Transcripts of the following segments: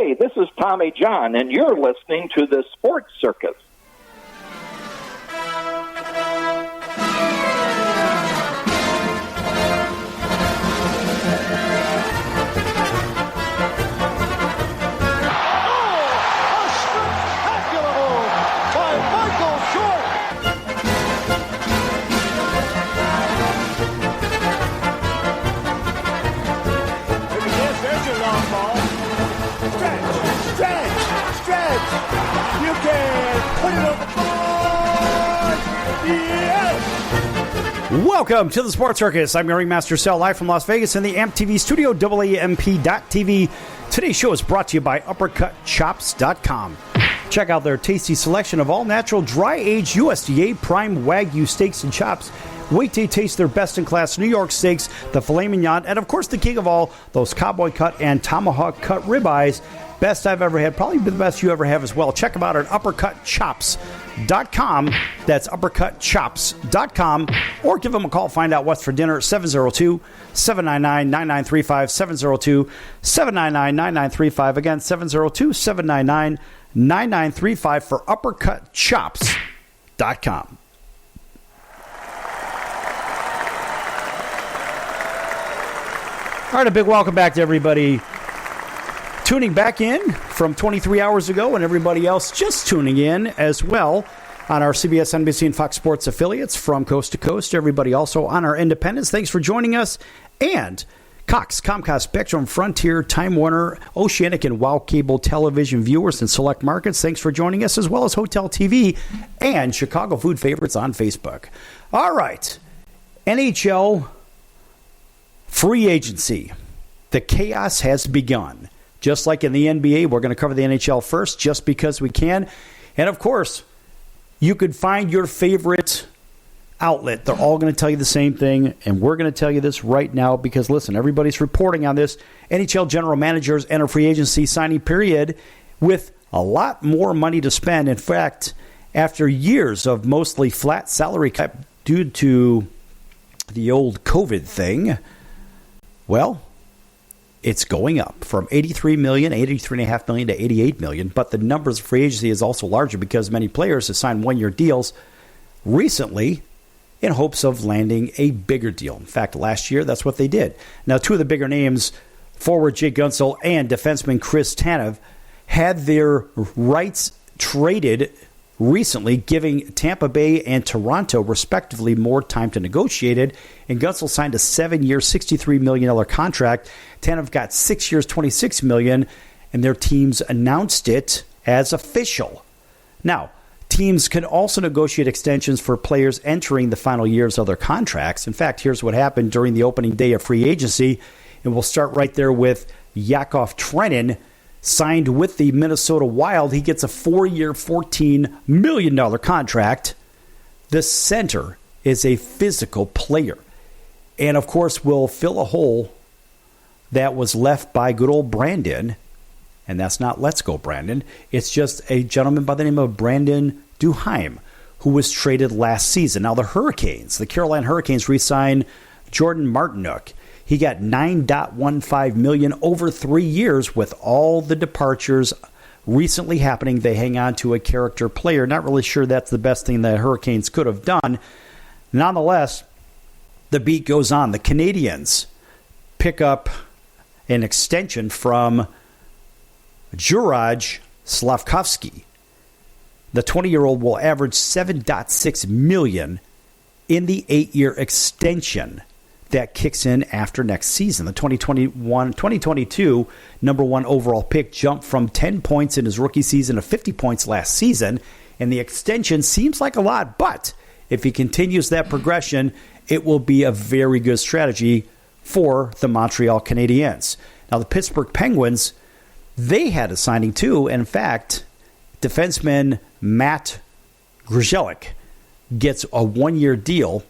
Hey, this is Tommy John, and you're listening to the Sports Circus. You can put it on the board. Yes! Welcome to the Sports Circus. I'm Ringmaster Sal, live from Las Vegas in the AMP TV studio, AAMP.TV. Today's show is brought to you by UppercutChops.com. Check out their tasty selection of all-natural, dry-aged USDA prime Wagyu steaks and chops. Wait till you taste their best-in-class New York steaks, the filet mignon, and, of course, the king of all, those cowboy cut and tomahawk cut ribeyes. Best I've ever had, probably the best you ever have as well. Check them out at UppercutChops.com. That's UppercutChops.com. Or give them a call. Find out what's for dinner. 702-799-9935. 702-799-9935. Again, 702-799-9935 for UppercutChops.com. All right, a big welcome back to everybody tuning back in from 23 hours ago, and everybody else just tuning in as well on our CBS, NBC, and Fox Sports affiliates from coast to coast. Everybody also on our independents, thanks for joining us. And Cox, Comcast, Spectrum, Frontier, Time Warner, Oceanic, and WOW Cable television viewers in select markets, thanks for joining us, as well as Hotel TV and Chicago Food Favorites on Facebook. All right, NHL free agency. The chaos has begun. Just like in the NBA, we're going to cover the NHL first just because we can. And, of course, you could find your favorite outlet. They're all going to tell you the same thing, and we're going to tell you this right now because, listen, everybody's reporting on this. NHL general managers enter free agency signing period with a lot more money to spend. In fact, after years of mostly flat salary cap due to the old COVID thing, well, it's going up from $83.5 million to $88 million, but the numbers of free agency is also larger because many players have signed one-year deals recently in hopes of landing a bigger deal. In fact, last year, that's what they did. Now, two of the bigger names, forward Jake Guentzel and defenseman Chris Tanev, had their rights traded recently, giving Tampa Bay and Toronto, respectively, more time to negotiate it. And Guentzel signed a 7-year, $63 million contract. Tanev got 6 years, $26 million, and their teams announced it as official. Now, teams can also negotiate extensions for players entering the final years of their contracts. In fact, here's what happened during the opening day of free agency, and we'll start right there with Yakov Trenin, signed with the Minnesota Wild. He gets a 4-year, $14 million contract. The center is a physical player and, of course, will fill a hole that was left by good old Brandon. And that's not Let's Go Brandon. It's just a gentleman by the name of Brandon Duheim, who was traded last season. Now, the Carolina Hurricanes re-signed Jordan Martinook. He got $9.15 million over 3 years. With all the departures recently happening, they hang on to a character player. Not really sure that's the best thing the Hurricanes could have done. Nonetheless, the beat goes on. The Canadiens pick up an extension from Juraj Slavkovsky. The 20-year-old will average $7.6 million in the 8-year extension that kicks in after next season. The 2022 number one overall pick jumped from 10 points in his rookie season to 50 points last season, and the extension seems like a lot, but if he continues that progression, it will be a very good strategy for the Montreal Canadiens. Now, the Pittsburgh Penguins, they had a signing too, and in fact, defenseman Matt Grzelcyk gets a 1-year deal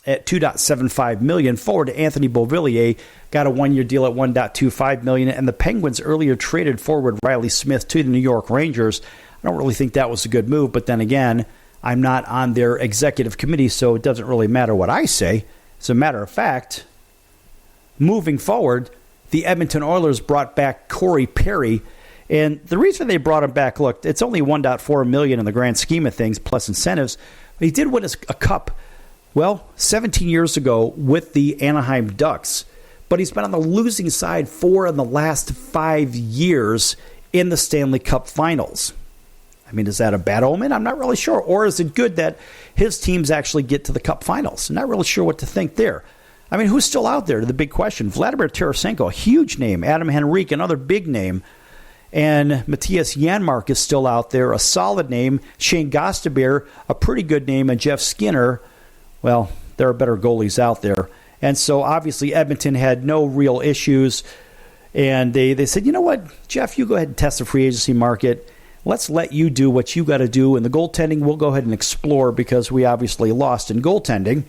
at $2.75 million. Forward Anthony Beauvillier got a 1-year deal at $1.25 million, and the Penguins earlier traded forward Riley Smith to the New York Rangers. I don't really think that was a good move, but then again, I'm not on their executive committee, so it doesn't really matter what I say. As a matter of fact, moving forward, the Edmonton Oilers brought back Corey Perry, And the reason they brought him back, look, it's only $1.4 million in the grand scheme of things, plus incentives. But he did win a cup, 17 years ago with the Anaheim Ducks. But he's been on the losing side 4 in the last 5 years in the Stanley Cup Finals. I mean, is that a bad omen? I'm not really sure. Or is it good that his teams actually get to the Cup Finals? I'm not really sure what to think there. I mean, who's still out there? The big question. Vladimir Tarasenko, a huge name. Adam Henrique, another big name. And Matthias Janmark is still out there, a solid name. Shane Gostisbehere, a pretty good name. And Jeff Skinner, well, there are better goalies out there. And so, obviously, Edmonton had no real issues. And they said, you know what, Jeff, you go ahead and test the free agency market. Let's let you do what you got to do. And the goaltending, we'll go ahead and explore because we obviously lost in goaltending.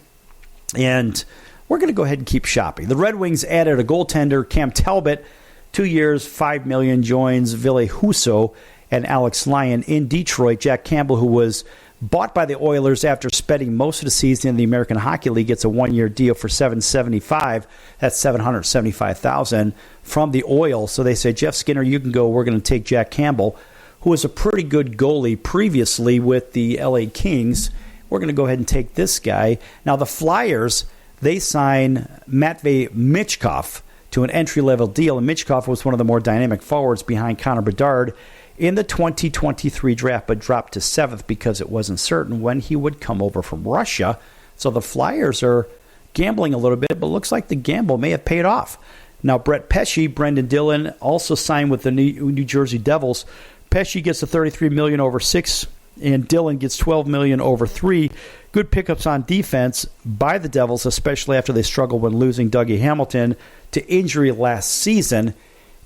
And we're going to go ahead and keep shopping. The Red Wings added a goaltender, Cam Talbot, 2 years, $5 million, joins Ville Husso and Alex Lyon in Detroit. Jack Campbell, who was bought by the Oilers after spending most of the season in the American Hockey League, gets a 1-year deal for $775,000. That's $775,000 from the Oil. So they say, Jeff Skinner, you can go. We're going to take Jack Campbell, who was a pretty good goalie previously with the LA Kings. We're going to go ahead and take this guy. Now, the Flyers, they sign Matvei Michkov to an entry-level deal, and Michkov was one of the more dynamic forwards behind Connor Bedard in the 2023 draft, but dropped to 7th because it wasn't certain when he would come over from Russia. So the Flyers are gambling a little bit, but looks like the gamble may have paid off. Now, Brett Pesce, Brendan Dillon, also signed with the New Jersey Devils. Pesce gets a $33 million over 6, and Dillon gets $12 million over 3. Good pickups on defense by the Devils, especially after they struggled when losing Dougie Hamilton to injury last season.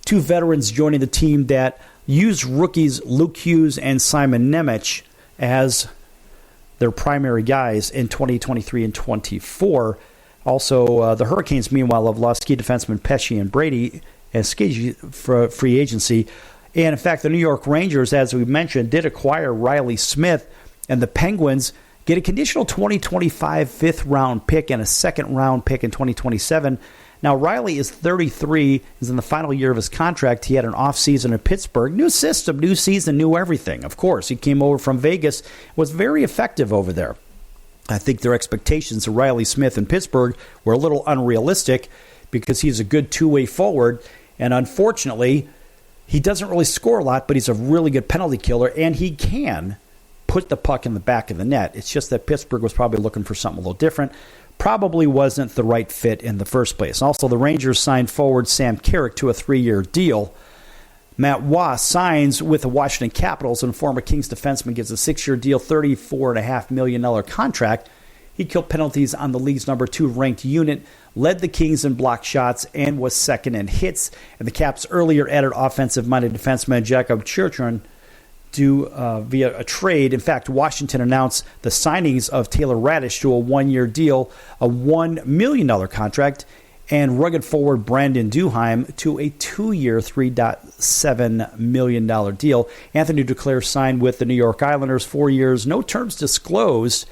2 veterans joining the team that used rookies Luke Hughes and Simon Nemec as their primary guys in 2023 and 24. Also, the Hurricanes, meanwhile, have lost key defensemen Pesce and Brady as for free agency. And, in fact, the New York Rangers, as we mentioned, did acquire Riley Smith, and the Penguins get a conditional 2025 fifth-round pick and a second-round pick in 2027. Now, Riley is 33, is in the final year of his contract. He had an offseason in Pittsburgh. New system, new season, new everything. Of course, he came over from Vegas, was very effective over there. I think their expectations of Riley Smith in Pittsburgh were a little unrealistic because he's a good two-way forward, and unfortunately, he doesn't really score a lot, but he's a really good penalty killer, and he can put the puck in the back of the net. It's just that Pittsburgh was probably looking for something a little different. Probably wasn't the right fit in the first place. Also, the Rangers signed forward Sam Carrick to a 3-year deal. Matt Waugh signs with the Washington Capitals, and former Kings defenseman gets a 6-year deal, $34.5 million contract. He killed penalties on the league's number 2 ranked unit, led the Kings in block shots, and was second in hits. And the Caps earlier added offensive-minded defenseman Jakob Chychrun via a trade. In fact, Washington announced the signings of Taylor Radish to a 1-year deal, a $1 million contract, and rugged forward Brandon Duheim to a 2-year, $3.7 million deal. Anthony Duclair signed with the New York Islanders, 4 years, no terms disclosed.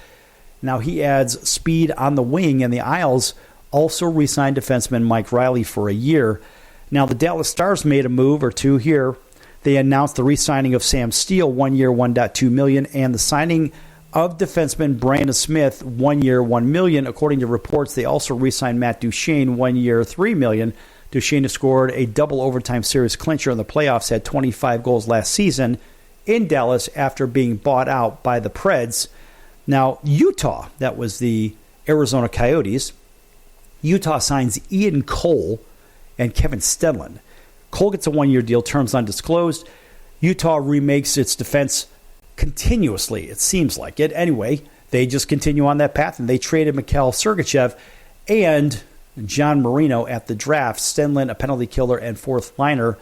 Now he adds speed on the wing, and the Isles also re-signed defenseman Mike Riley for a year. Now the Dallas Stars made a move or two here. They announced the re-signing of Sam Steele, 1 year, $1.2 million, and the signing of defenseman Brandon Smith, 1 year, $1 million. According to reports, they also re-signed Matt Duchene, 1 year, $3 million. Duchene has scored a double overtime series clincher in the playoffs, had 25 goals last season in Dallas after being bought out by the Preds. Now, Utah, that was the Arizona Coyotes. Utah signs Ian Cole and Kevin Stenlund. Cole gets a 1-year deal, terms undisclosed. Utah remakes its defense continuously, it seems like it. Anyway, they just continue on that path, and they traded Mikhail Sergachev and John Marino at the draft. Stenlund, a penalty killer and fourth liner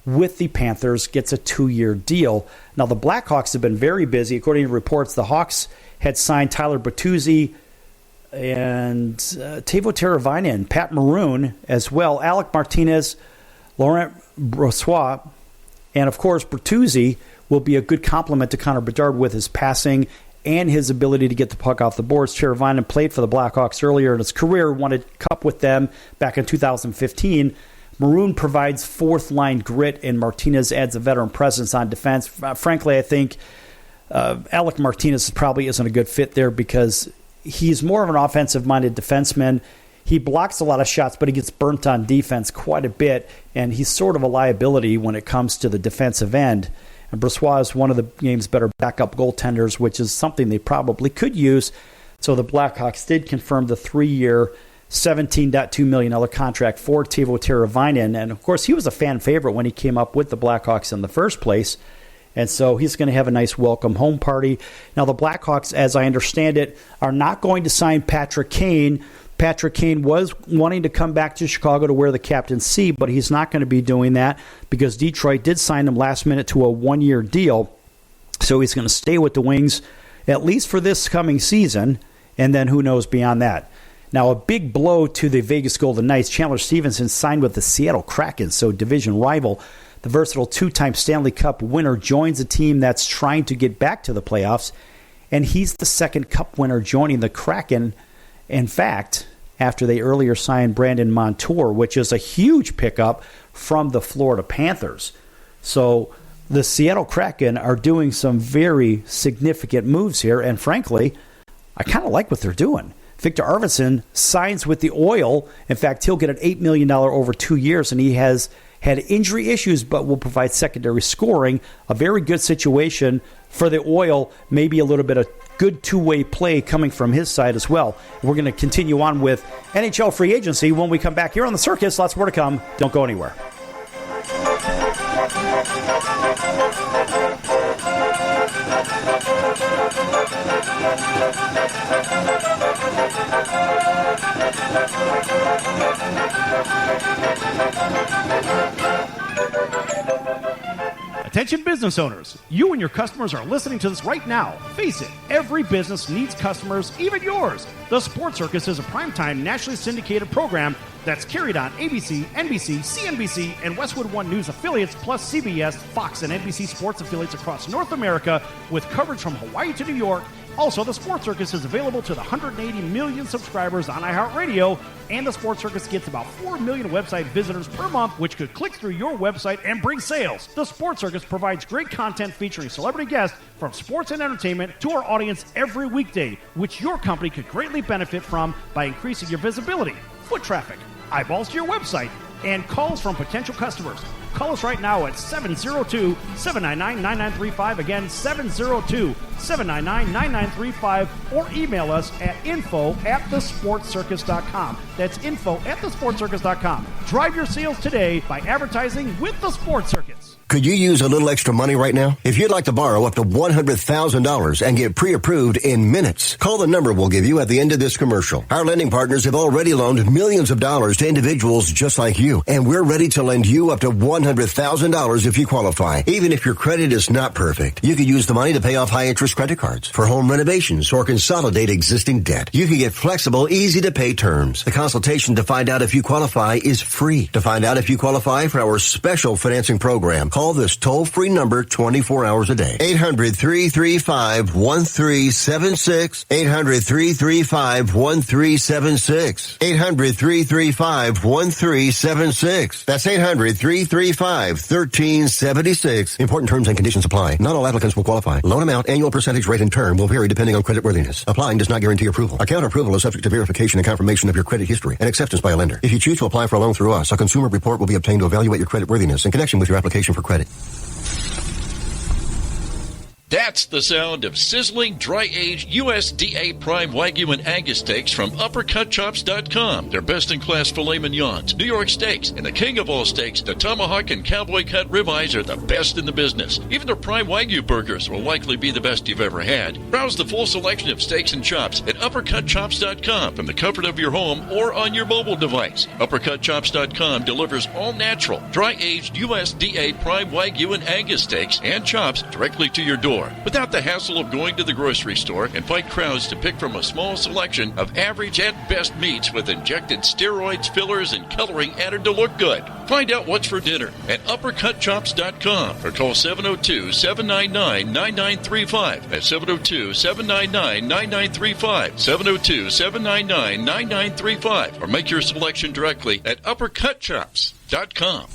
with the Panthers, gets a 2-year deal. Now, the Blackhawks have been very busy. According to reports, the Hawks had signed Tyler Bertuzzi and Teuvo Teravainen, Pat Maroon as well, Alec Martinez, Laurent Brossoit, and of course Bertuzzi will be a good complement to Connor Bedard with his passing and his ability to get the puck off the boards. Teravainen played for the Blackhawks earlier in his career, won a cup with them back in 2015, Maroon provides fourth-line grit, and Martinez adds a veteran presence on defense. Frankly, I think Alec Martinez probably isn't a good fit there because he's more of an offensive-minded defenseman. He blocks a lot of shots, but he gets burnt on defense quite a bit, and he's sort of a liability when it comes to the defensive end. And Brossoit is one of the game's better backup goaltenders, which is something they probably could use. So the Blackhawks did confirm the 3-year, $17.2 million contract for Teuvo Teravainen. And, of course, he was a fan favorite when he came up with the Blackhawks in the first place. And so he's going to have a nice welcome home party. Now, the Blackhawks, as I understand it, are not going to sign Patrick Kane. Patrick Kane was wanting to come back to Chicago to wear the captain's C, but he's not going to be doing that because Detroit did sign him last minute to a 1-year deal. So he's going to stay with the Wings at least for this coming season, and then who knows beyond that. Now, a big blow to the Vegas Golden Knights. Chandler Stevenson signed with the Seattle Kraken, so division rival. The versatile 2-time Stanley Cup winner joins a team that's trying to get back to the playoffs, and he's the second Cup winner joining the Kraken. In fact, after they earlier signed Brandon Montour, which is a huge pickup from the Florida Panthers. So the Seattle Kraken are doing some very significant moves here, and frankly, I kind of like what they're doing. Victor Arvidsson signs with the Oil. In fact, he'll get an $8 million over 2 years, and he has had injury issues but will provide secondary scoring. A very good situation for the Oil, maybe a little bit of good two-way play coming from his side as well. We're going to continue on with NHL free agency when we come back here on the Circus. Lots more to come. Don't go anywhere. Attention business owners, you and your customers are listening to this right now. Face it, every business needs customers, even yours. The Sports Circus is a primetime nationally syndicated program that's carried on ABC, NBC, CNBC, and Westwood One News affiliates, plus CBS, Fox, and NBC sports affiliates across North America with coverage from Hawaii to New York. Also, the Sports Circus is available to the 180 million subscribers on iHeartRadio, and the Sports Circus gets about 4 million website visitors per month, which could click through your website and bring sales. The Sports Circus provides great content featuring celebrity guests from sports and entertainment to our audience every weekday, which your company could greatly benefit from by increasing your visibility, foot traffic, eyeballs to your website, and calls from potential customers. Call us right now at 702-799-9935. Again, 702-799-9935. Or email us at info@thesportscircus.com. That's info@thesportscircus.com. Drive your sales today by advertising with the Sports Circus. Could you use a little extra money right now? If you'd like to borrow up to $100,000 and get pre-approved in minutes, call the number we'll give you at the end of this commercial. Our lending partners have already loaned millions of dollars to individuals just like you, and we're ready to lend you up to $100,000 if you qualify. Even if your credit is not perfect, you could use the money to pay off high-interest credit cards, for home renovations, or consolidate existing debt. You can get flexible, easy-to-pay terms. The consultation to find out if you qualify is free. To find out if you qualify for our special financing program, call this toll-free number 24 hours a day. 800-335-1376. 800-335-1376. 800-335-1376. That's 800-335-1376. Important terms and conditions apply. Not all applicants will qualify. Loan amount, annual percentage rate, and term will vary depending on creditworthiness. Applying does not guarantee approval. Account approval is subject to verification and confirmation of your credit history and acceptance by a lender. If you choose to apply for a loan through us, a consumer report will be obtained to evaluate your creditworthiness in connection with your application for credit. That's the sound of sizzling, dry-aged USDA Prime Wagyu and Angus steaks from UppercutChops.com. Their best-in-class filet mignons, New York steaks, and the king of all steaks, the tomahawk and cowboy cut ribeyes are the best in the business. Even their Prime Wagyu burgers will likely be the best you've ever had. Browse the full selection of steaks and chops at UppercutChops.com from the comfort of your home or on your mobile device. UppercutChops.com delivers all-natural, dry-aged USDA Prime Wagyu and Angus steaks and chops directly to your door. store without the hassle of going to the grocery store and fight crowds to pick from a small selection of average at best meats with injected steroids, fillers, and coloring added to look good. Find out what's for dinner at uppercutchops.com or call 702-799-9935. That's 702-799-9935. 702-799-9935. Or make your selection directly at uppercutchops.com.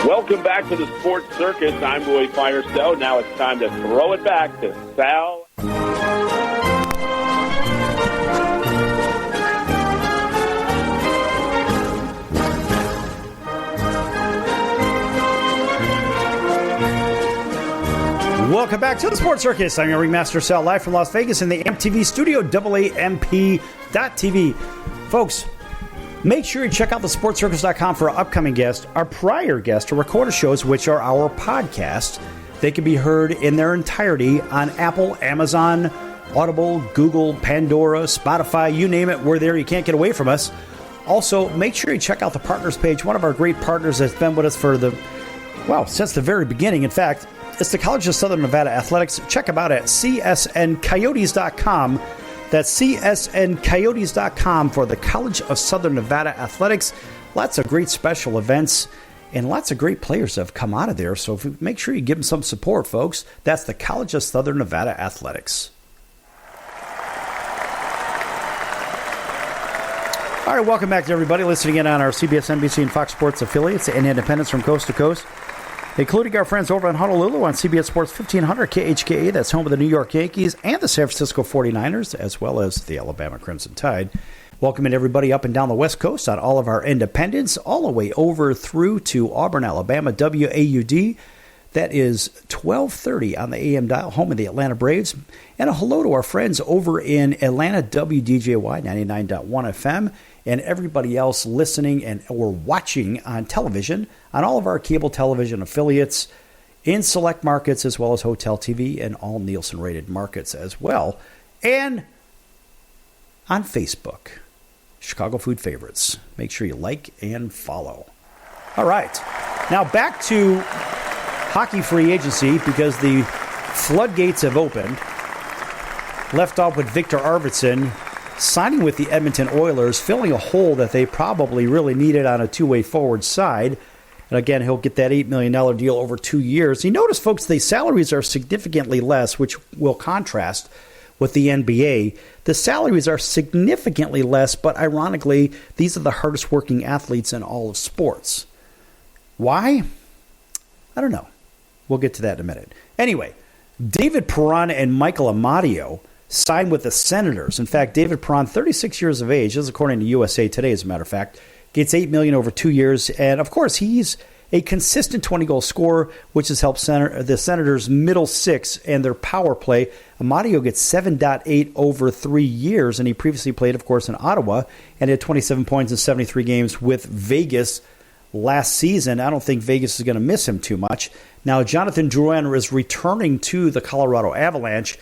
Welcome back to the Sports Circus. I'm Roy Firestone. Now it's time to throw it back to Sal. Welcome back to the Sports Circus. I'm your Ringmaster Sal, live from Las Vegas in the AMP-TV studio, AAMP.TV. Folks, make sure you check out the sportscircus.com for our upcoming guests, our prior guests, or recorded shows, which are our podcasts. They can be heard in their entirety on Apple, Amazon, Audible, Google, Pandora, Spotify, you name it. We're there. You can't get away from us. Also, make sure you check out the partners page. One of our great partners that's been with us for since the very beginning. In fact, it's the College of Southern Nevada Athletics. Check them out at csncoyotes.com. That's csncoyotes.com for the College of Southern Nevada Athletics. Lots of great special events and lots of great players have come out of there. So make sure you give them some support, folks. That's the College of Southern Nevada Athletics. All right, welcome back to everybody listening in on our CBS, NBC, and Fox Sports affiliates and independents from coast to coast, including our friends over in Honolulu on CBS Sports 1500 KHKA. That's home of the New York Yankees and the San Francisco 49ers, as well as the Alabama Crimson Tide. Welcoming everybody up and down the West Coast on all of our independents, all the way over through to Auburn, Alabama, WAUD. That is 1230 on the AM dial, home of the Atlanta Braves. And a hello to our friends over in Atlanta, WDJY 99.1 FM, and everybody else listening and or watching on television on all of our cable television affiliates in select markets, as well as hotel TV and all Nielsen-rated markets as well. And on Facebook, Chicago Food Favorites. Make sure you like and follow. All right. Now back to hockey free agency, because the floodgates have opened. Left off with Victor Arvidsson signing with the Edmonton Oilers, filling a hole that they probably really needed on a two-way forward side. And again, he'll get that $8 million deal over 2 years. You notice, folks, the salaries are significantly less, which will contrast with the NBA. The salaries are significantly less, but ironically, these are the hardest working athletes in all of sports. Why? I don't know. We'll get to that in a minute. Anyway, David Perron and Michael Amadio signed with the Senators. In fact, David Perron, 36 years of age, this is according to USA Today, as a matter of fact, gets $8 million over 2 years. And, of course, he's a consistent 20-goal scorer, which has helped the Senators' middle six and their power play. Amadio gets 7.8 over 3 years, and he previously played, of course, in Ottawa and had 27 points in 73 games with Vegas last season. I don't think Vegas is going to miss him too much. Now, Jonathan Drouin is returning to the Colorado Avalanche.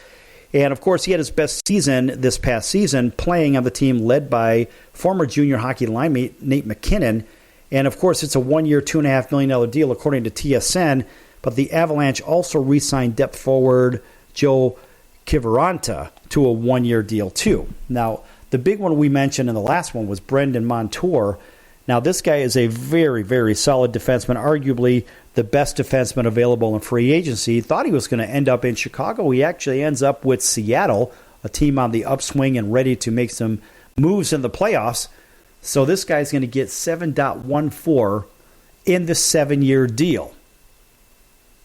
And, of course, he had his best season this past season playing on the team led by former junior hockey linemate Nate McKinnon. And, of course, it's a 1 year, $2.5 million deal according to TSN. But the Avalanche also re-signed depth forward Joe Kiviranta to a 1 year deal, too. Now, the big one we mentioned in the last one was Brendan Montour. Now, this guy is a very, very solid defenseman, arguably the best defenseman available in free agency. Thought he was going to end up in Chicago. He actually ends up with Seattle, a team on the upswing and ready to make some moves in the playoffs. So this guy's going to get 7.14 in the 7-year deal.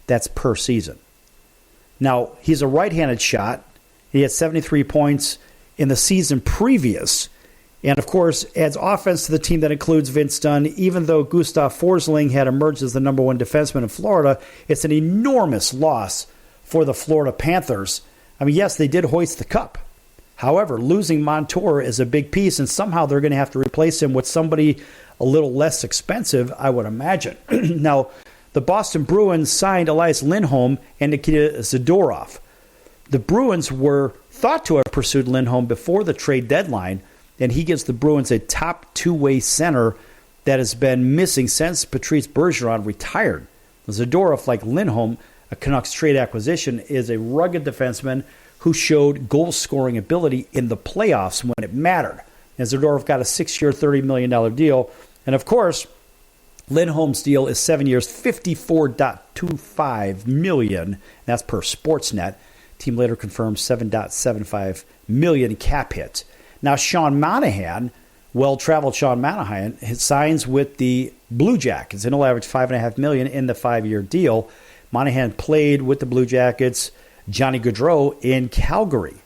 That's per season. Now, he's a right-handed shot. He had 73 points in the season previous. And, of course, adds offense to the team that includes Vince Dunn. Even though Gustav Forsling had emerged as the number one defenseman in Florida, it's an enormous loss for the Florida Panthers. I mean, yes, they did hoist the cup. However, losing Montour is a big piece, and somehow they're going to have to replace him with somebody a little less expensive, I would imagine. Now, the Boston Bruins signed Elias Lindholm and Nikita Zadorov. the Bruins were thought to have pursued Lindholm before the trade deadline, and he gives the Bruins a top two-way center that has been missing since Patrice Bergeron retired. Zadorov, like Lindholm, a Canucks trade acquisition, is a rugged defenseman who showed goal-scoring ability in the playoffs when it mattered. And Zadorov got a 6-year, $30 million deal. And, of course, Lindholm's deal is 7 years, $54.25 million. That's per Sportsnet. Team later confirms $7.75 million cap hit. Now, Sean Monahan, well-traveled Sean Monahan, signs with the Blue Jackets, and he'll average $5.5 million in the 5-year deal. Monahan played with the Blue Jackets, Johnny Gaudreau, in Calgary.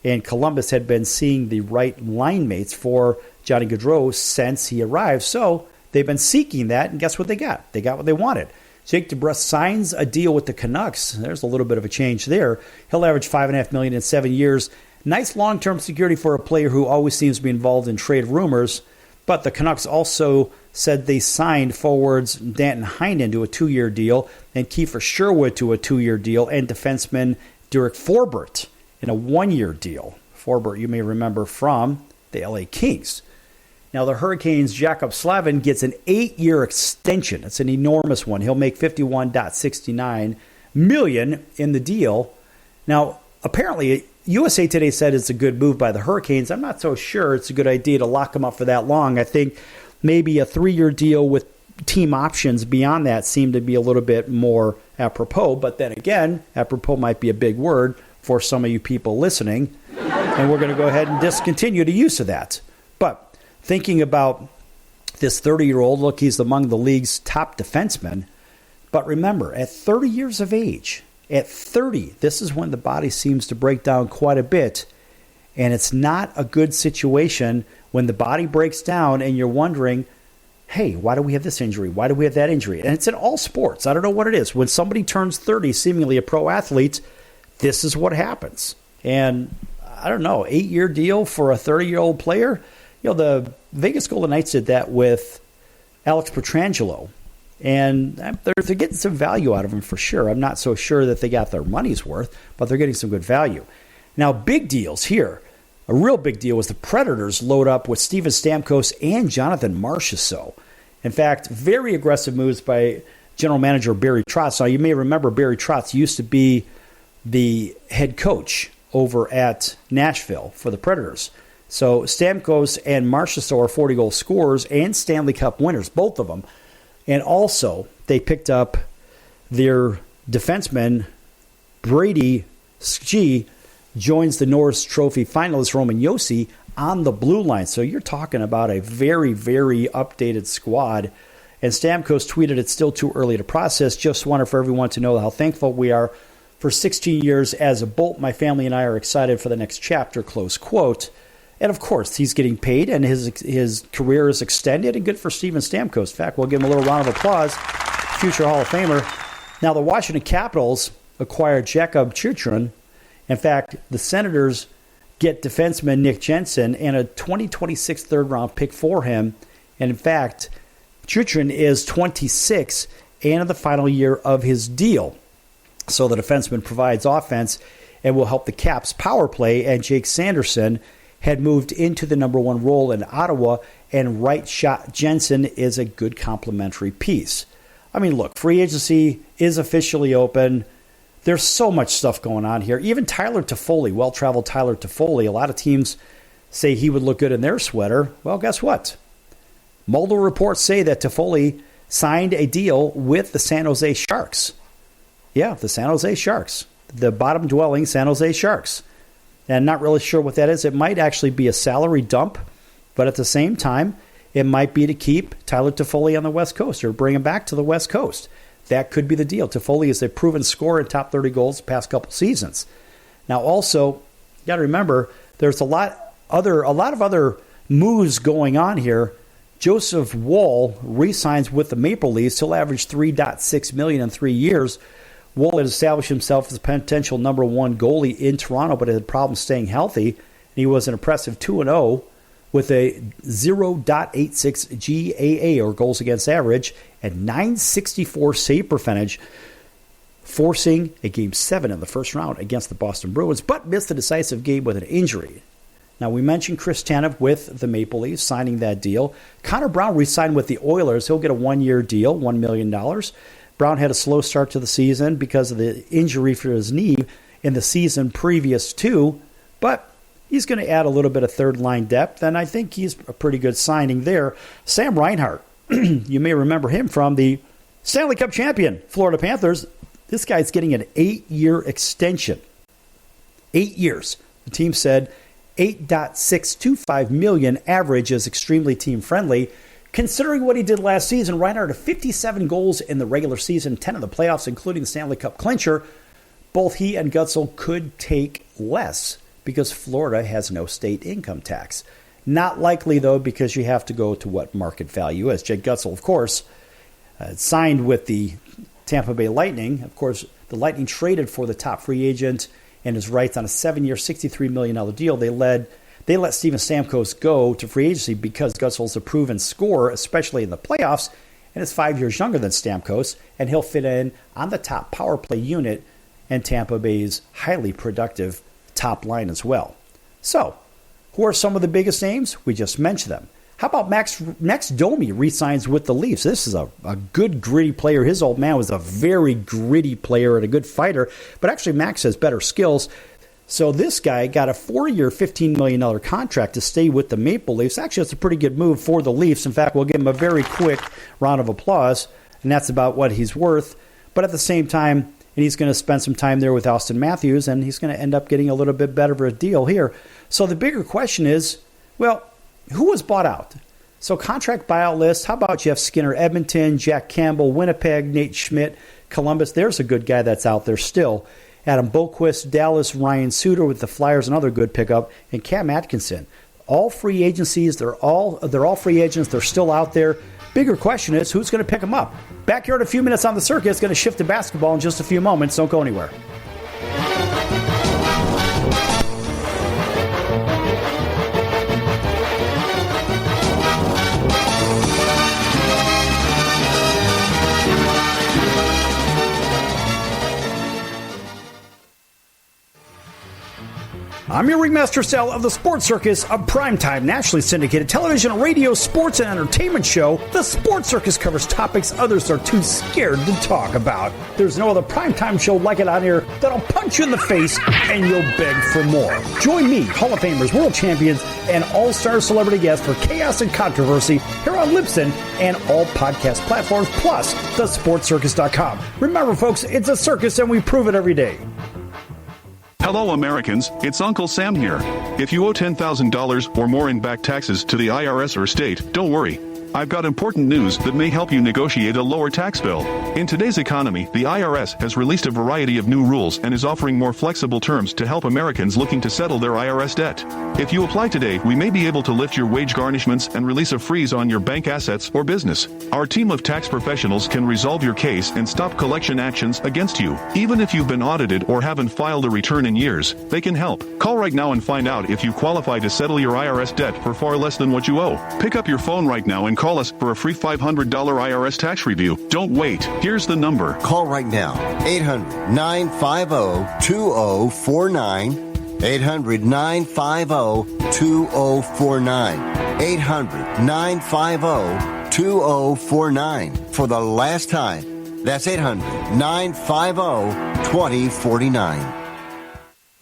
And Columbus had been seeing the right line mates for Johnny Gaudreau since he arrived. So they've been seeking that, and guess what they got? They got what they wanted. Jake DeBrusk signs a deal with the Canucks. There's a little bit of a change there. He'll average $5.5 million in 7 years. Nice long-term security for a player who always seems to be involved in trade rumors. But the Canucks also said they signed forwards Danton Heinen to a 2-year deal and Kiefer Sherwood to a 2-year deal and defenseman Derek Forbort in a 1-year deal. Forbort, you may remember from the LA Kings. Now, the Hurricanes' Jacob Slavin gets an 8-year extension. It's an enormous one. He'll make $51.69 million in the deal. Now, apparently, USA Today said it's a good move by the Hurricanes. I'm not so sure it's a good idea to lock him up for that long. I think maybe a 3-year deal with team options beyond that seemed to be a little bit more apropos. But then again, apropos might be a big word for some of you people listening. And we're going to go ahead and discontinue the use of that. But thinking about this 30-year-old, look, he's among the league's top defensemen. But remember, at 30 years of age, at 30, this is when the body seems to break down quite a bit. And it's not a good situation when the body breaks down and you're wondering, hey, why do we have this injury? Why do we have that injury? And it's in all sports. I don't know what it is. When somebody turns 30, seemingly a pro athlete, this is what happens. And I don't know, 8-year deal for a 30-year-old player? You know, the Vegas Golden Knights did that with Alex Pietrangelo. And they're getting some value out of him for sure. I'm not so sure that they got their money's worth, but they're getting some good value. Now, big deals here. A real big deal was the Predators load up with Steven Stamkos and Jonathan Marchessault. In fact, very aggressive moves by general manager Barry Trotz. Now, you may remember Barry Trotz used to be the head coach over at Nashville for the Predators. So Stamkos and Marchessault are 40-goal scorers and Stanley Cup winners, both of them. And also, they picked up their defenseman, Brady Skjei, joins the Norris Trophy finalist Roman Josi on the blue line. So you're talking about a very, very updated squad. And Stamkos tweeted, "It's still too early to process. Just wanted for everyone to know how thankful we are. For 16 years as a Bolt, my family and I are excited for the next chapter," close quote. And, of course, he's getting paid, and his career is extended, and good for Steven Stamkos. In fact, we'll give him a little round of applause, future Hall of Famer. Now, the Washington Capitals acquired Jakob Chychrun. In fact, the Senators get defenseman Nick Jensen and a 2026 third-round pick for him. And, in fact, Chychrun is 26 and in the final year of his deal. So the defenseman provides offense and will help the Caps' power play, and Jake Sanderson had moved into the number one role in Ottawa, and right shot Jensen is a good complementary piece. I mean, look, free agency is officially open. There's so much stuff going on here. Even Tyler Toffoli, well-traveled Tyler Toffoli, a lot of teams say he would look good in their sweater. Well, guess what? Mulder reports say that Toffoli signed a deal with the San Jose Sharks. Yeah, the San Jose Sharks. The bottom-dwelling San Jose Sharks. And not really sure what that is. It might actually be a salary dump, but at the same time, it might be to keep Tyler Toffoli on the West Coast or bring him back to the West Coast. That could be the deal. Toffoli is a proven scorer in top 30 goals the past couple seasons. Now, also, you got to remember, there's a lot of other moves going on here. Joseph Woll re-signs with the Maple Leafs. He'll average $3.6 million in 3 years. Woll had established himself as a potential number one goalie in Toronto, but had problems staying healthy. And he was an impressive 2-0 with a 0.86 GAA, or goals against average, and .964 save percentage. forcing a Game 7 in the first round against the Boston Bruins, but missed the decisive game with an injury. Now, we mentioned Chris Tanev with the Maple Leafs signing that deal. Connor Brown re-signed with the Oilers. He'll get a one-year deal, $1 million. Brown had a slow start to the season because of the injury for his knee in the season previous to, but he's going to add a little bit of third-line depth, and I think he's a pretty good signing there. Sam Reinhart, you may remember him from the Stanley Cup champion Florida Panthers. This guy's getting an 8-year extension. 8 years. The team said $8.625 million average is extremely team-friendly. Considering what he did last season, Reinhart had 57 goals in the regular season, 10 in the playoffs, including the Stanley Cup clincher. Both he and Gutzel could take less because Florida has no state income tax. Not likely, though, because you have to go to what market value is. Jake Gutzel, of course, signed with the Tampa Bay Lightning. Of course, the Lightning traded for the top free agent and his rights on a 7-year, $63 million deal. They let Steven Stamkos go to free agency because Gutzel's a proven scorer, especially in the playoffs, and is 5 years younger than Stamkos, and he'll fit in on the top power play unit and Tampa Bay's highly productive top line as well. So, who are some of the biggest names? We just mentioned them. How about Max Domi re-signs with the Leafs? This is a good, gritty player. His old man was a very gritty player and a good fighter, but actually Max has better skills. So this guy got a 4-year, $15 million contract to stay with the Maple Leafs. Actually, it's a pretty good move for the Leafs. In fact, we'll give him a very quick round of applause, and that's about what he's worth. But at the same time, and he's going to spend some time there with Auston Matthews, and he's going to end up getting a little bit better of a deal here. So the bigger question is, well, who was bought out? So contract buyout list, how about Jeff Skinner, Edmonton, Jack Campbell, Winnipeg, Nate Schmidt, Columbus. There's a good guy that's out there still. Adam Boqvist, Dallas, Ryan Suter with the Flyers, another good pickup, and Cam Atkinson. All free agencies. They're all free agents. They're still out there. Bigger question is, who's going to pick them up? Back here in a few minutes on the circuit. Going to shift to basketball in just a few moments. Don't go anywhere. I'm your Ringmaster Sal of the Sports Circus, a primetime, nationally syndicated television, radio, sports, and entertainment show. The Sports Circus covers topics others are too scared to talk about. There's no other primetime show like it out here that'll punch you in the face and you'll beg for more. Join me, Hall of Famers, world champions, and all-star celebrity guests for chaos and controversy here on Libsyn and all podcast platforms, plus thesportscircus.com. Remember, folks, it's a circus and we prove it every day. Hello, Americans. It's Uncle Sam here. If you owe $10,000 or more in back taxes to the IRS or state, don't worry. I've got important news that may help you negotiate a lower tax bill. In today's economy, the IRS has released a variety of new rules and is offering more flexible terms to help Americans looking to settle their IRS debt. If you apply today, we may be able to lift your wage garnishments and release a freeze on your bank assets or business. Our team of tax professionals can resolve your case and stop collection actions against you. Even if you've been audited or haven't filed a return in years, they can help. Call right now and find out if you qualify to settle your IRS debt for far less than what you owe. Pick up your phone right now and call us for a free $500 IRS tax review. Don't wait. Here's the number. Call right now. 800-950-2049. 800-950-2049. 800-950-2049. For the last time, that's 800-950-2049.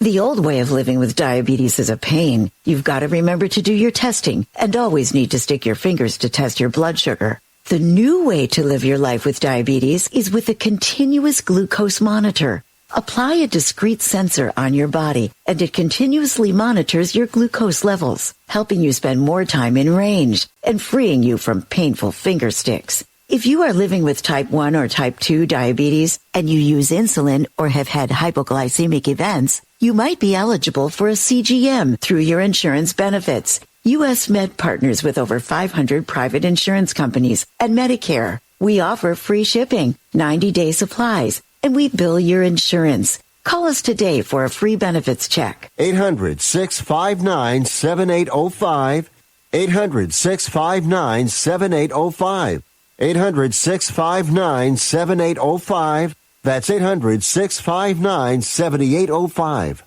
The old way of living with diabetes is a pain. You've got to remember to do your testing and always need to stick your fingers to test your blood sugar. The new way to live your life with diabetes is with a continuous glucose monitor. Apply a discrete sensor on your body, and it continuously monitors your glucose levels, helping you spend more time in range and freeing you from painful finger sticks. If you are living with type 1 or type 2 diabetes and you use insulin or have had hypoglycemic events, you might be eligible for a CGM through your insurance benefits. U.S. Med partners with over 500 private insurance companies and Medicare. We offer free shipping, 90-day supplies, and we bill your insurance. Call us today for a free benefits check. 800-659-7805. 800-659-7805. 800-659-7805. That's 800-659-7805.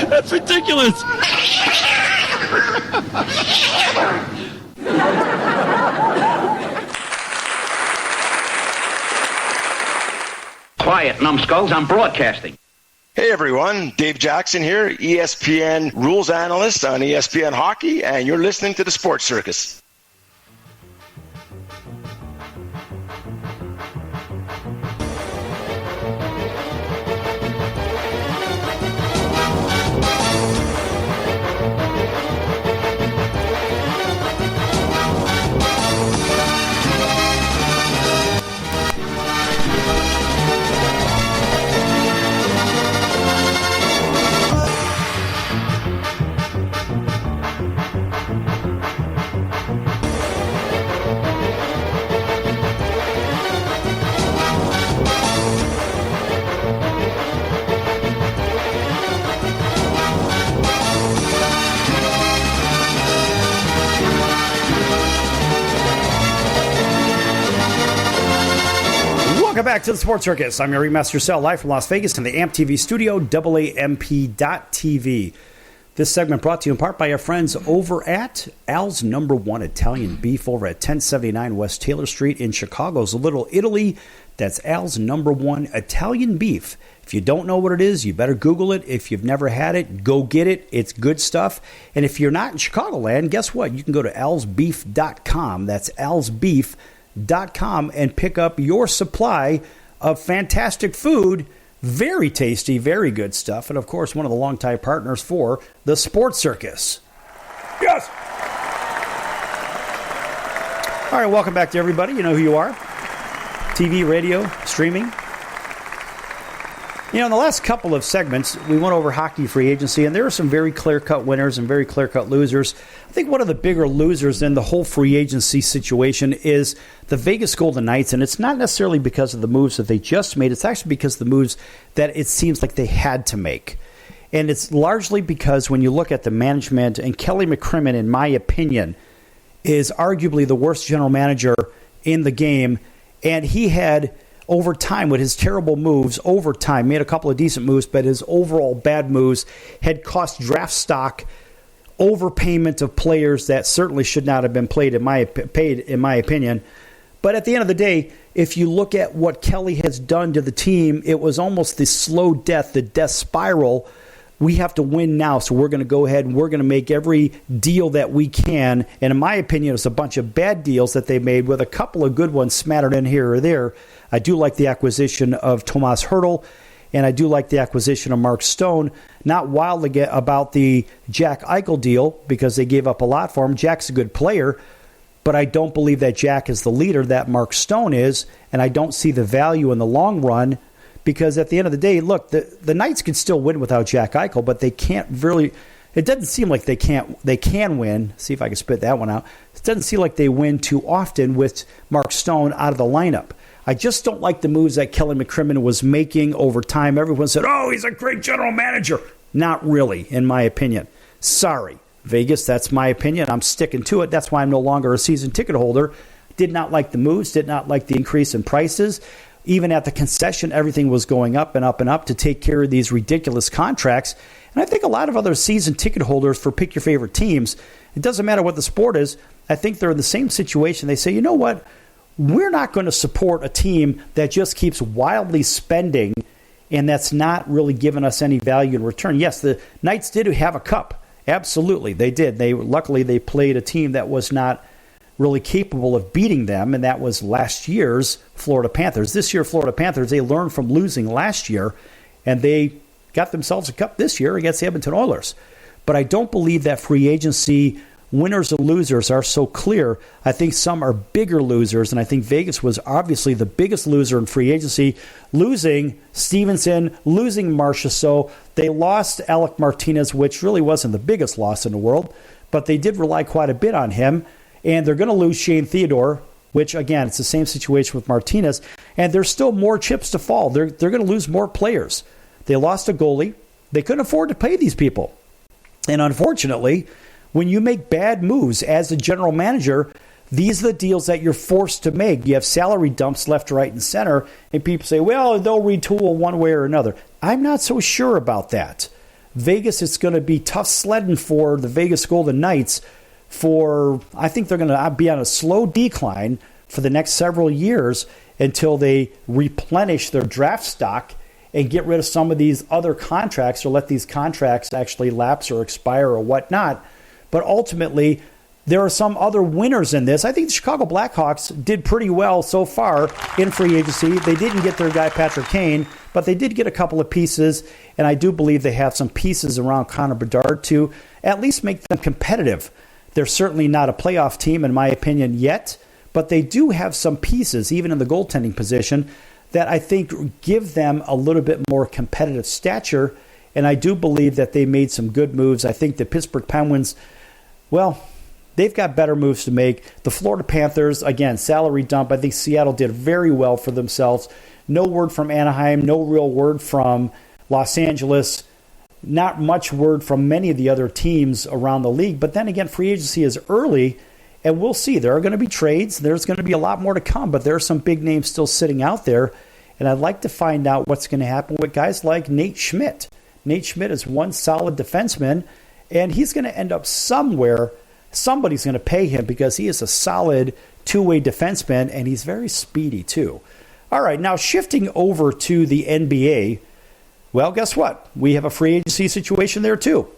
That's ridiculous. Quiet, numbskulls, I'm broadcasting. Hey everyone, Dave Jackson here, ESPN rules analyst on ESPN Hockey, and you're listening to the Sports Circus. Welcome back to the Sports Circus. I'm your Ringmaster Sal, live from Las Vegas in the AMP TV studio, AAMP.TV. This segment brought to you in part by our friends over at Al's Number One Italian Beef over at 1079 West Taylor Street in Chicago's Little Italy. That's Al's Number One Italian Beef. If you don't know what it is, you better Google it. If you've never had it, go get it. It's good stuff. And if you're not in Chicagoland, guess what? You can go to alsbeef.com. That's alsbeef.com and pick up your supply of fantastic food. Very tasty, very good stuff. And, of course, one of the longtime partners for the Sports Circus. Yes! All right, welcome back to everybody. You know who you are. TV, radio, streaming. You know, in the last couple of segments, we went over hockey free agency, and there are some very clear-cut winners and very clear-cut losers. I think one of the bigger losers in the whole free agency situation is the Vegas Golden Knights, and it's not necessarily because of the moves that they just made. It's actually because of the moves that it seems like they had to make. And it's largely because when you look at the management, and Kelly McCrimmon, in my opinion, is arguably the worst general manager in the game, and he had, over time, with his terrible moves, over time, made a couple of decent moves, but his overall bad moves had cost draft stock, overpayment of players that certainly should not have been paid, in my opinion. But at the end of the day, if you look at what Kelly has done to the team, it was almost the slow death, the death spiral. We have to win now, so we're going to go ahead and we're going to make every deal that we can. And in my opinion, it's a bunch of bad deals that they made with a couple of good ones smattered in here or there. I do like the acquisition of Tomas Hertl, and I do like the acquisition of Mark Stone. Not wildly about the Jack Eichel deal because they gave up a lot for him. Jack's a good player, but I don't believe that Jack is the leader that Mark Stone is, and I don't see the value in the long run because at the end of the day, look, the Knights can still win without Jack Eichel, but they can't really – it doesn't seem like they can win. See if I can spit that one out. It doesn't seem like they win too often with Mark Stone out of the lineup. I just don't like the moves that Kelly McCrimmon was making over time. Everyone said, oh, he's a great general manager. Not really, in my opinion. Sorry, Vegas, that's my opinion. I'm sticking to it. That's why I'm no longer a season ticket holder. Did not like the moves, did not like the increase in prices. Even at the concession, everything was going up and up and up to take care of these ridiculous contracts. And I think a lot of other season ticket holders for pick your favorite teams, it doesn't matter what the sport is, I think they're in the same situation. They say, you know what? We're not going to support a team that just keeps wildly spending and that's not really giving us any value in return. Yes, the Knights did have a cup. Absolutely, they did. Luckily, they played a team that was not really capable of beating them, and that was last year's Florida Panthers. This year, Florida Panthers, they learned from losing last year, and they got themselves a cup this year against the Edmonton Oilers. But I don't believe that free agency winners and losers are so clear. I think some are bigger losers, and I think Vegas was obviously the biggest loser in free agency, losing Stevenson, losing Marchessault. They lost Alec Martinez, which really wasn't the biggest loss in the world, but they did rely quite a bit on him, and they're going to lose Shane Theodore, which, again, it's the same situation with Martinez. And there's still more chips to fall. They're going to lose more players. They lost a goalie. They couldn't afford to pay these people. And unfortunately, when you make bad moves as a general manager, these are the deals that you're forced to make. You have salary dumps left, right, and center, and people say, well, they'll retool one way or another. I'm not so sure about that. Vegas, it's going to be tough sledding for the Vegas Golden Knights I think they're going to be on a slow decline for the next several years until they replenish their draft stock and get rid of some of these other contracts or let these contracts actually lapse or expire or whatnot. But ultimately, there are some other winners in this. I think the Chicago Blackhawks did pretty well so far in free agency. They didn't get their guy Patrick Kane, but they did get a couple of pieces, and I do believe they have some pieces around Connor Bedard to at least make them competitive. They're certainly not a playoff team, in my opinion, yet, but they do have some pieces, even in the goaltending position, that I think give them a little bit more competitive stature, and I do believe that they made some good moves. I think the Pittsburgh Penguins, well, they've got better moves to make. The Florida Panthers, again, salary dump. I think Seattle did very well for themselves. No word from Anaheim, no real word from Los Angeles. Not much word from many of the other teams around the league. But then again, free agency is early, and we'll see. There are going to be trades. There's going to be a lot more to come, but there are some big names still sitting out there. And I'd like to find out what's going to happen with guys like Nate Schmidt. Nate Schmidt is one solid defenseman, and he's going to end up somewhere. Somebody's going to pay him because he is a solid two-way defenseman, and he's very speedy too. All right, now shifting over to the NBA, well, guess what? We have a free agency situation there too.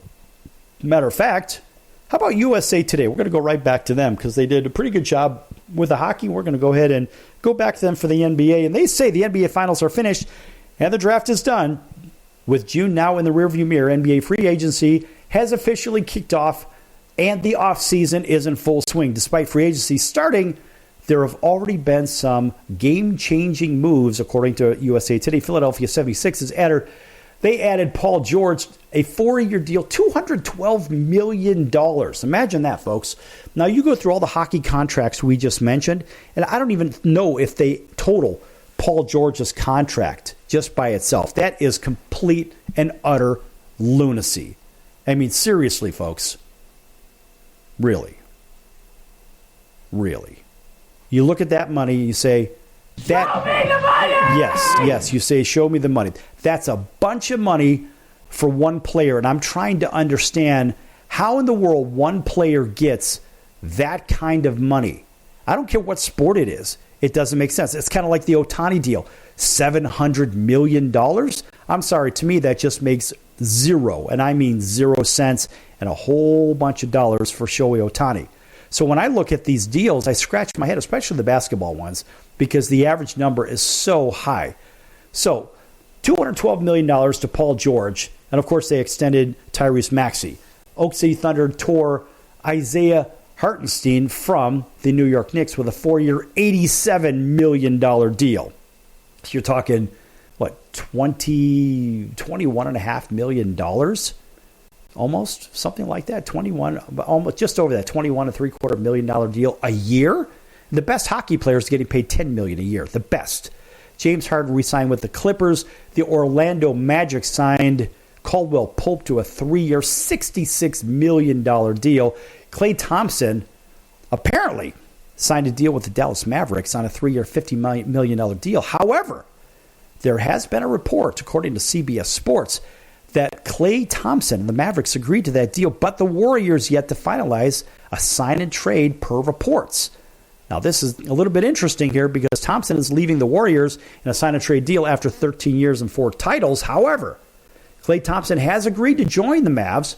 Matter of fact, how about USA Today? We're going to go right back to them because they did a pretty good job with the hockey. We're going to go ahead and go back to them for the NBA. And they say the NBA Finals are finished and the draft is done. With June now in the rearview mirror, NBA free agency has officially kicked off and the offseason is in full swing. Despite free agency starting, there have already been some game-changing moves, according to USA Today. Philadelphia 76ers added Paul George, a 4-year deal, $212 million. Imagine that, folks. Now, you go through all the hockey contracts we just mentioned, and I don't even know if they total Paul George's contract just by itself. That is complete and utter lunacy. I mean, seriously, folks. Really. You look at that money, you say, show me the money! Yes, you say, show me the money. That's a bunch of money for one player, and I'm trying to understand how in the world one player gets that kind of money. I don't care what sport it is. It doesn't make sense. It's kind of like the Ohtani deal, $700 million. I'm sorry, to me that just makes zero, and I mean 0 cents, and a whole bunch of dollars for Shohei Ohtani. So when I look at these deals, I scratch my head, especially the basketball ones, because the average number is so high. So $212 million to Paul George, and of course they extended Tyrese Maxey. Oak City Thunder tore Isaiah Hartenstein from the New York Knicks with a 4-year, $87 million deal. So you're talking, $21.5 million? Almost, something like that. Almost just over that, $21.75 million deal a year. The best hockey players getting paid $10 million a year. The best. James Harden re-signed with the Clippers. The Orlando Magic signed Caldwell Pope to a 3-year, $66 million deal. Klay Thompson apparently signed a deal with the Dallas Mavericks on a 3-year, $50 million deal. However, there has been a report, according to CBS Sports, that Klay Thompson and the Mavericks agreed to that deal, but the Warriors yet to finalize a sign and trade per reports. Now, this is a little bit interesting here because Thompson is leaving the Warriors in a sign and trade deal after 13 years and 4 titles. However, Klay Thompson has agreed to join the Mavs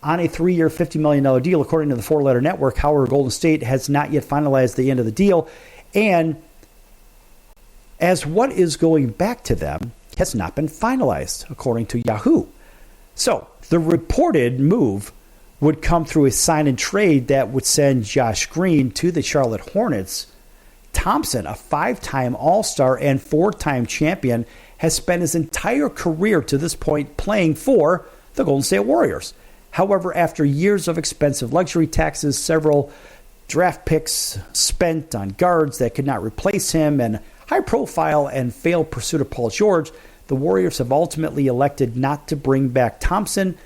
on a 3-year, $50 million deal, according to the 4-letter network. However, Golden State has not yet finalized the end of the deal, and as what is going back to them has not been finalized, according to Yahoo. So the reported move would come through a sign and trade that would send Josh Green to the Charlotte Hornets. Thompson, a 5-time All-Star and 4-time champion, has spent his entire career to this point playing for the Golden State Warriors. However, after years of expensive luxury taxes, several draft picks spent on guards that could not replace him, and high profile and failed pursuit of Paul George, the Warriors have ultimately elected not to bring back Thompson,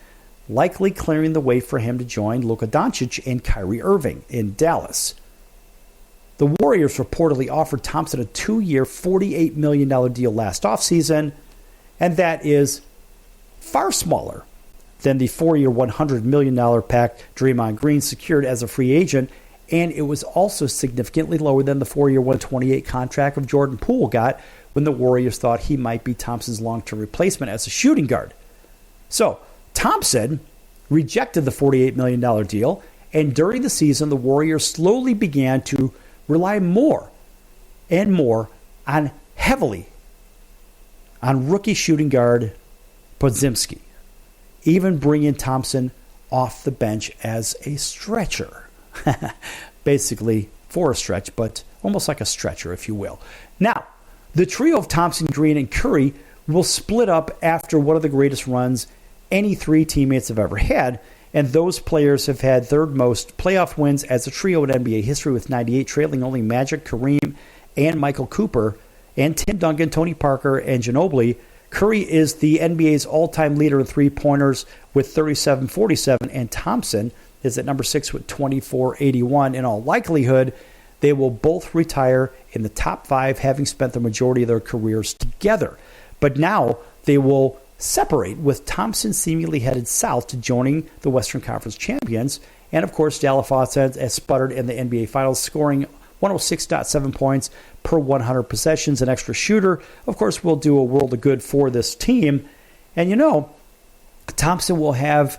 likely clearing the way for him to join Luka Doncic and Kyrie Irving in Dallas. The Warriors reportedly offered Thompson a 2-year, $48 million deal last offseason, and that is far smaller than the 4-year, $100 million pact Draymond Green secured as a free agent, and it was also significantly lower than the 4-year, $128 contract of Jordan Poole got when the Warriors thought he might be Thompson's long-term replacement as a shooting guard. So, Thompson rejected the $48 million deal, and during the season, the Warriors slowly began to rely more and more heavily on rookie shooting guard Podziemski, even bringing Thompson off the bench as a stretcher. Basically, for a stretch, but almost like a stretcher, if you will. Now, the trio of Thompson, Green, and Curry will split up after one of the greatest runs any three teammates have ever had, and those players have had third most playoff wins as a trio in NBA history with 98, trailing only Magic, Kareem, and Michael Cooper, and Tim Duncan, Tony Parker, and Ginobili. Curry is the NBA's all-time leader in three-pointers with 37-47, and Thompson is at number 6 with 24-81. In all likelihood, they will both retire in the top 5, having spent the majority of their careers together. But now they will separate, with Thompson seemingly headed south to joining the Western Conference champions. And, of course, Dallas Fawcett has sputtered in the NBA Finals, scoring 106.7 points per 100 possessions. An extra shooter, of course, will do a world of good for this team. And, Thompson will have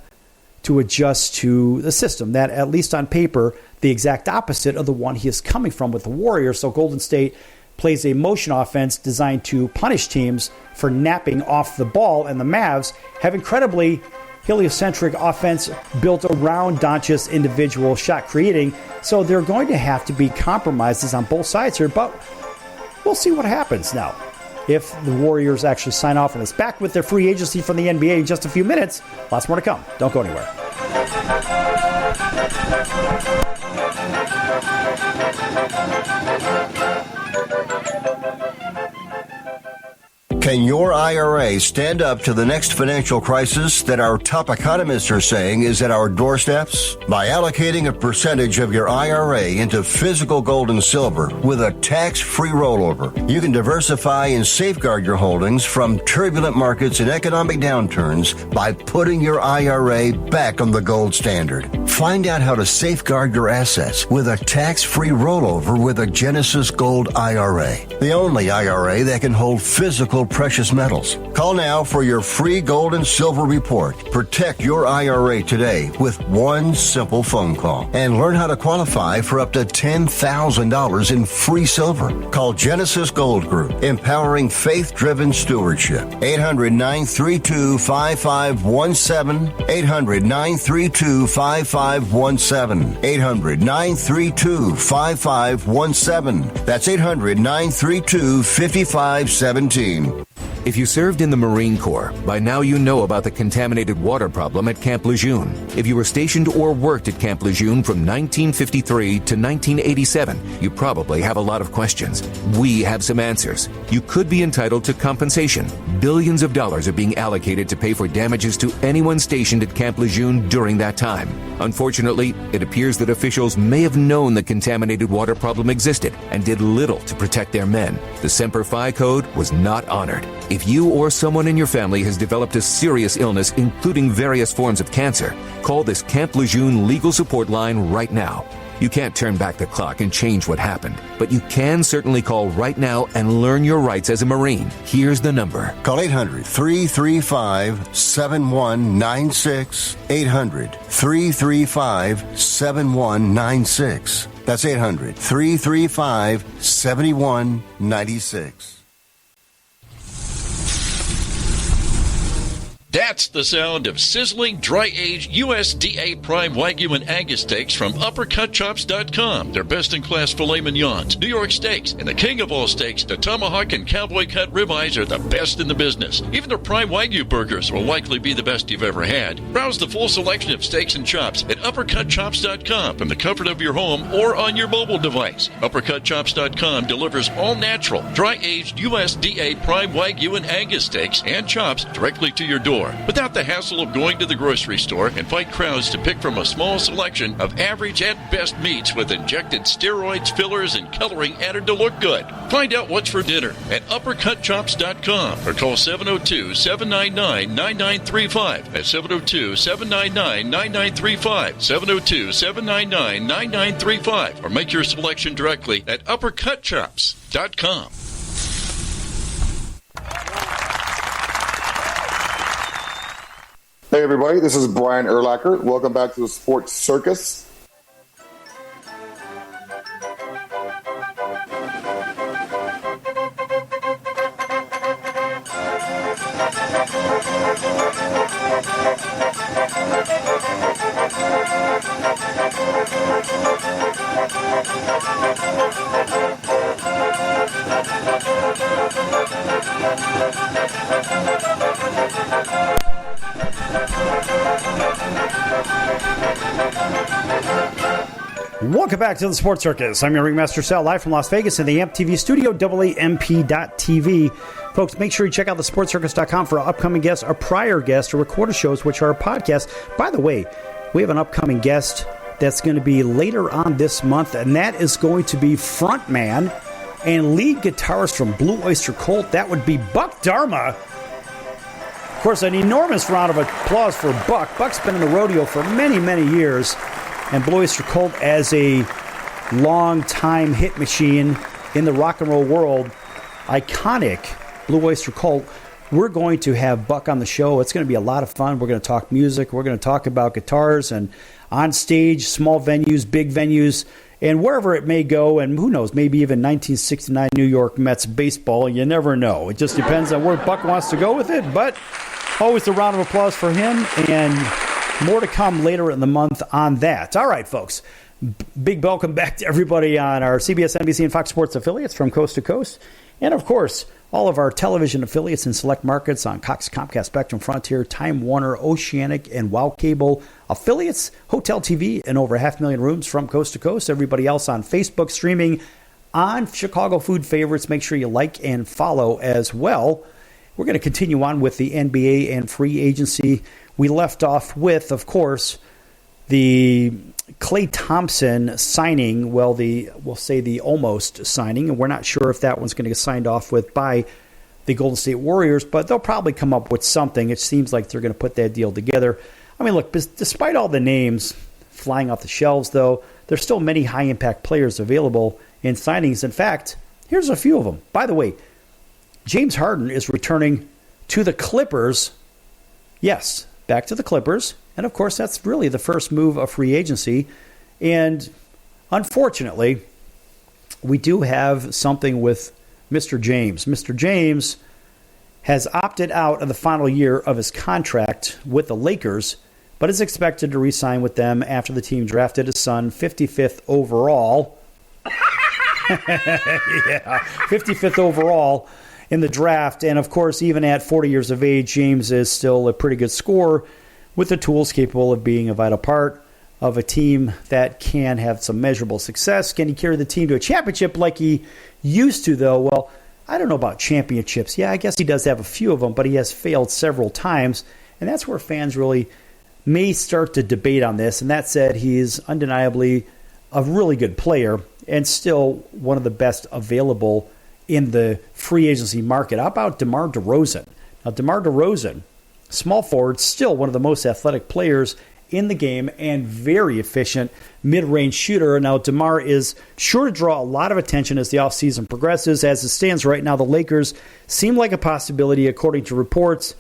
to adjust to the system that, at least on paper, the exact opposite of the one he is coming from with the Warriors. So Golden State plays a motion offense designed to punish teams for napping off the ball, and the Mavs have incredibly heliocentric offense built around Doncic's individual shot creating. So they're going to have to be compromises on both sides here, but we'll see what happens now. If the Warriors actually sign off on this. Back with their free agency from the NBA in just a few minutes. Lots more to come. Don't go anywhere. Can your IRA stand up to the next financial crisis that our top economists are saying is at our doorsteps? By allocating a percentage of your IRA into physical gold and silver with a tax-free rollover, you can diversify and safeguard your holdings from turbulent markets and economic downturns by putting your IRA back on the gold standard. Find out how to safeguard your assets with a tax-free rollover with a Genesis Gold IRA, the only IRA that can hold physical precious metals. Call now for your free gold and silver report. Protect your IRA today with one simple phone call and learn how to qualify for up to $10,000 in free silver. Call Genesis Gold Group, empowering faith-driven stewardship. 800-932-5517. 800-932-5517. 800-932-5517. That's 800-932-5517. If you served in the Marine Corps, by now you know about the contaminated water problem at Camp Lejeune. If you were stationed or worked at Camp Lejeune from 1953 to 1987, you probably have a lot of questions. We have some answers. You could be entitled to compensation. Billions of dollars are being allocated to pay for damages to anyone stationed at Camp Lejeune during that time. Unfortunately, it appears that officials may have known the contaminated water problem existed and did little to protect their men. The Semper Fi Code was not honored. If you or someone in your family has developed a serious illness, including various forms of cancer, call this Camp Lejeune legal support line right now. You can't turn back the clock and change what happened, but you can certainly call right now and learn your rights as a Marine. Here's the number. Call 800-335-7196. 800-335-7196. That's 800-335-7196. That's the sound of sizzling, dry-aged USDA prime Wagyu and Angus steaks from UpperCutChops.com. Their best-in-class filet mignons, New York steaks, and the king of all steaks, the tomahawk and cowboy cut ribeyes are the best in the business. Even their prime Wagyu burgers will likely be the best you've ever had. Browse the full selection of steaks and chops at UpperCutChops.com from the comfort of your home or on your mobile device. UpperCutChops.com delivers all-natural, dry-aged USDA prime Wagyu and Angus steaks and chops directly to your door, without the hassle of going to the grocery store and fight crowds to pick from a small selection of average at best meats with injected steroids, fillers, and coloring added to look good. Find out what's for dinner at UpperCutChops.com or call 702-799-9935. That's 702-799-9935. 702-799-9935. Or make your selection directly at UpperCutChops.com. Hey everybody, this is Brian Urlacher. Welcome back to the Sports Circus. Welcome back to the Sports Circus. I'm your Ringmaster Sal, live from Las Vegas in the AMP TV studio, AAMP.TV. Folks, make sure you check out thesportscircus.com for our upcoming guests, our prior guests, or recorded shows, which are our podcasts. By the way, we have an upcoming guest that's going to be later on this month, and that is going to be frontman and lead guitarist from Blue Oyster Cult. That would be Buck Dharma. Of course, an enormous round of applause for Buck. Buck's been in the rodeo for many, many years. And Blue Oyster Cult, as a long-time hit machine in the rock and roll world, iconic Blue Oyster Cult. We're going to have Buck on the show. It's going to be a lot of fun. We're going to talk music. We're going to talk about guitars and on stage, small venues, big venues, and wherever it may go. And who knows, maybe even 1969 New York Mets baseball. You never know. It just depends on where Buck wants to go with it. But always a round of applause for him, and more to come later in the month on that. All right, folks. Big welcome back to everybody on our CBS, NBC, and Fox Sports affiliates from coast to coast. And, of course, all of our television affiliates in select markets on Cox, Comcast, Spectrum, Frontier, Time Warner, Oceanic, and Wow Cable affiliates, Hotel TV, and over 500,000 rooms from coast to coast. Everybody else on Facebook streaming on Chicago Food Favorites. Make sure you like and follow as well. We're going to continue on with the NBA and free agency. We left off with, of course, the Klay Thompson signing. Well, we'll say the almost signing, and we're not sure if that one's going to get signed off with by the Golden State Warriors, but they'll probably come up with something. It seems like they're going to put that deal together. I mean, look, despite all the names flying off the shelves, though, there's still many high-impact players available in signings. In fact, here's a few of them. By the way, James Harden is returning to the Clippers. Yes, back to the Clippers. And, of course, that's really the first move of free agency. And, unfortunately, we do have something with Mr. James. Mr. James has opted out of the final year of his contract with the Lakers, but is expected to re-sign with them after the team drafted his son 55th overall. Yeah, 55th overall in the draft. And, of course, even at 40 years of age, James is still a pretty good scorer with the tools capable of being a vital part of a team that can have some measurable success. Can he carry the team to a championship like he used to, though? Well, I don't know about championships. Yeah, I guess he does have a few of them, but he has failed several times. And that's where fans really may start to debate on this. And that said, he is undeniably a really good player and still one of the best available in the free agency market. How about DeMar DeRozan? Now, DeMar DeRozan, small forward, still one of the most athletic players in the game and very efficient mid-range shooter. Now, DeMar is sure to draw a lot of attention as the offseason progresses. As it stands right now, the Lakers seem like a possibility, according to reports.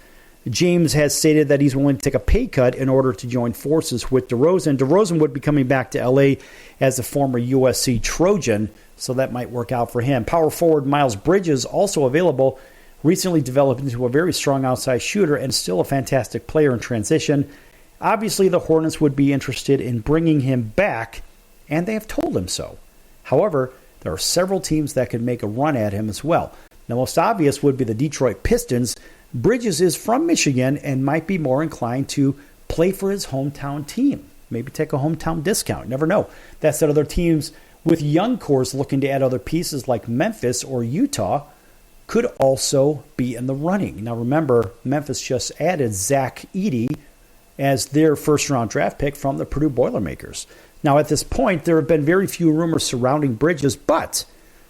James has stated that he's willing to take a pay cut in order to join forces with DeRozan. DeRozan would be coming back to L.A. as a former USC Trojan, so that might work out for him. Power forward Miles Bridges also available, recently developed into a very strong outside shooter and still a fantastic player in transition. Obviously, the Hornets would be interested in bringing him back, and they have told him so. However, there are several teams that could make a run at him as well. The most obvious would be the Detroit Pistons. Bridges is from Michigan and might be more inclined to play for his hometown team. Maybe take a hometown discount. Never know. That said, other teams with young cores looking to add other pieces like Memphis or Utah could also be in the running. Now remember, Memphis just added Zach Edey as their first-round draft pick from the Purdue Boilermakers. Now at this point, there have been very few rumors surrounding Bridges, but